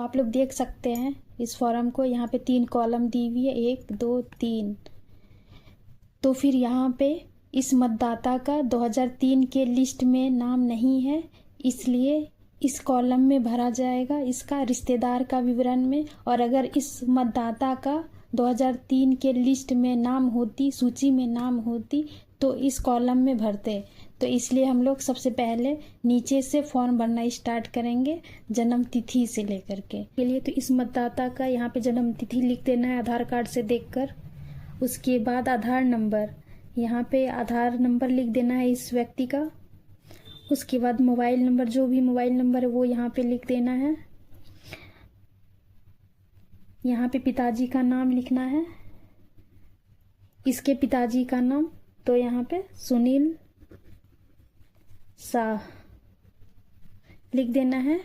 आप लोग देख सकते हैं इस फॉर्म को, यहाँ पे 3 कॉलम दी हुई है, 1 2 3। तो फिर यहाँ पे इस मतदाता का 2003 के लिस्ट में नाम नहीं है, इसलिए इस कॉलम में भरा जाएगा इसका रिश्तेदार का विवरण में। और अगर इस मतदाता का 2003 के लिस्ट में नाम होती, सूची में नाम होती, तो इस कॉलम में भरते। तो इसलिए हम लोग सबसे पहले नीचे से फॉर्म भरना स्टार्ट करेंगे, जन्म तिथि से लेकर के लिए। तो इस मतदाता का यहाँ पे जन्म तिथि लिख देना है आधार कार्ड से देखकर। उसके बाद आधार नंबर, यहाँ पे आधार नंबर लिख देना है इस व्यक्ति का। उसके बाद मोबाइल नंबर, जो भी मोबाइल नंबर है वो यहाँ पे लिख देना है। यहाँ पे पिताजी का नाम लिखना है, इसके पिताजी का नाम, तो यहाँ पे सुनील शाह लिख देना है।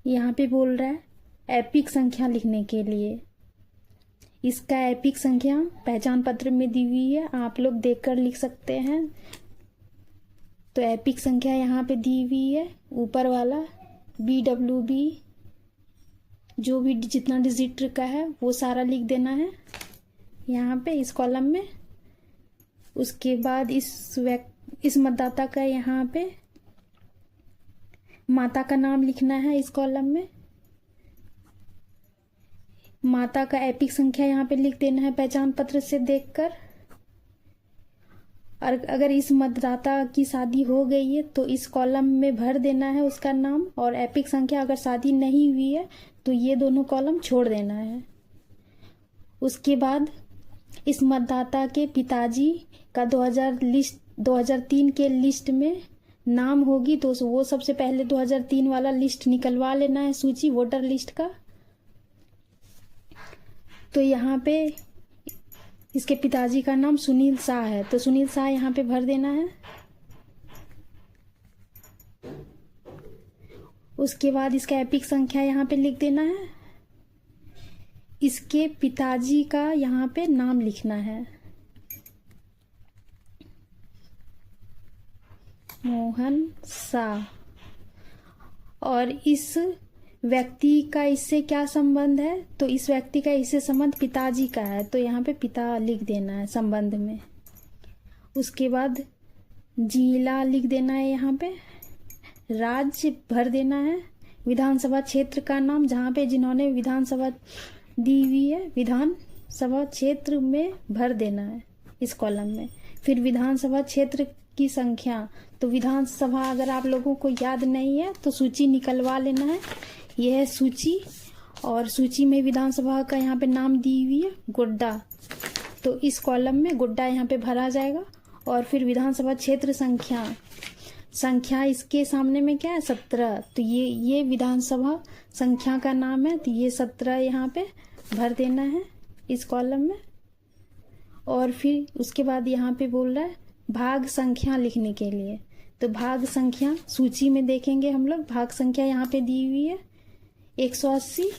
यहाँ पे बोल रहा है एपिक संख्या लिखने के लिए। इसका एपिक संख्या पहचान पत्र में दी हुई है, आप लोग देखकर लिख सकते हैं। तो एपिक संख्या यहाँ पे दी हुई है, ऊपर वाला BWB, जो भी जितना डिजिट का है वो सारा लिख देना है यहाँ पे इस कॉलम में। उसके बाद इस मतदाता का यहाँ पे माता का नाम लिखना है इस कॉलम में। माता का एपिक संख्या यहाँ पे लिख देना है पहचान पत्र से देखकर। और अगर इस मतदाता की शादी हो गई है तो इस कॉलम में भर देना है उसका नाम और एपिक संख्या। अगर शादी नहीं हुई है तो ये दोनों कॉलम छोड़ देना है। उसके बाद इस मतदाता के पिताजी का 2003 के लिस्ट में नाम होगी तो वो सबसे पहले 2003 वाला लिस्ट निकलवा लेना है, सूची वोटर लिस्ट का। तो यहाँ पे इसके पिताजी का नाम सुनील शाह है, तो सुनील शाह यहाँ पे भर देना है। उसके बाद इसका एपिक संख्या यहाँ पे लिख देना है। इसके पिताजी का यहाँ पे नाम लिखना है, मोहन शाह। और इस व्यक्ति का इससे क्या संबंध है, तो इस व्यक्ति का इससे संबंध पिताजी का है, तो यहाँ पे पिता लिख देना है संबंध में। उसके बाद जिला लिख देना है, यहाँ पे राज्य भर देना है, विधानसभा क्षेत्र का नाम जहाँ पे जिन्होंने विधानसभा दी हुई है विधानसभा क्षेत्र में भर देना है इस कॉलम में। फिर विधानसभा क्षेत्र की संख्या, तो विधानसभा अगर आप लोगों को याद नहीं है तो सूची निकलवा लेना है, यह है सूची। और सूची में विधानसभा का यहाँ पे नाम दी हुई है गोड्डा, तो इस कॉलम में गोड्डा यहाँ पे भरा जाएगा। और फिर विधानसभा क्षेत्र संख्या इसके सामने में क्या है 17, तो ये विधानसभा संख्या का नाम है, तो ये 17 यहाँ पे भर देना है इस कॉलम में। और फिर उसके बाद यहाँ पे बोल रहा है भाग संख्या लिखने के लिए, तो भाग संख्या सूची में देखेंगे हम लोग, भाग संख्या यहाँ पे दी हुई है 180,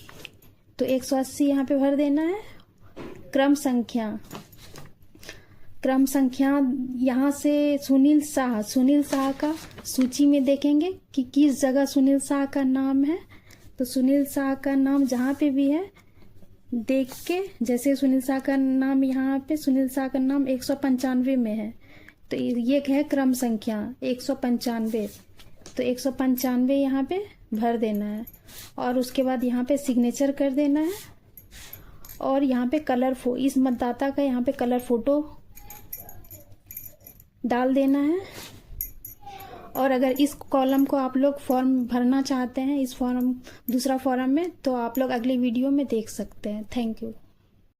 तो 180 यहाँ पे भर देना है। क्रम संख्या यहाँ से सुनील शाह का सूची में देखेंगे कि किस जगह सुनील शाह का नाम है, तो सुनील शाह का नाम जहाँ पे भी है देख के, जैसे सुनील शाह का नाम यहाँ पे सुनील शाह का नाम 195 में है, तो ये है क्रम संख्या 195, तो 195 यहाँ पे भर देना है। और उसके बाद यहाँ पे सिग्नेचर कर देना है। और यहाँ पे इस मतदाता का यहाँ पे कलर फोटो डाल देना है। और अगर इस कॉलम को आप लोग फॉर्म भरना चाहते हैं, इस दूसरा फॉर्म में, तो आप लोग अगले वीडियो में देख सकते हैं। Thank you.